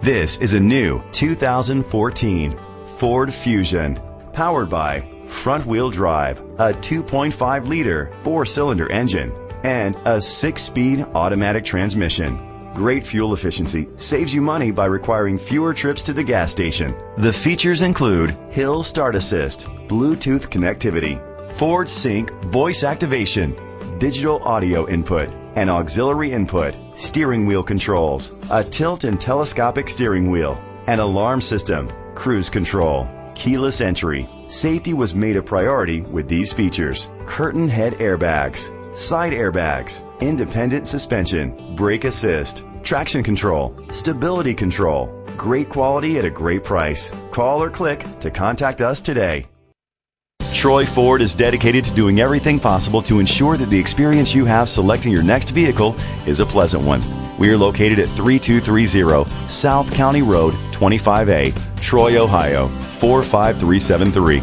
This is a new 2014 Ford Fusion, powered by front-wheel drive, a 2.5-liter four-cylinder engine, and a 6-speed automatic transmission. Great fuel efficiency saves you money by requiring fewer trips to the gas station. The features include Hill Start Assist, Bluetooth connectivity, Ford Sync voice activation, digital audio input, and auxiliary input, steering wheel controls, a tilt and telescopic steering wheel, an alarm system, cruise control, keyless entry. Safety was made a priority with these features: curtain head airbags, side airbags, independent suspension, brake assist, traction control, stability control. Great quality at a great price. Call or click to contact us today. Troy Ford is dedicated to doing everything possible to ensure that the experience you have selecting your next vehicle is a pleasant one. We are located at 3230 South County Road, 25A, Troy, Ohio, 45373.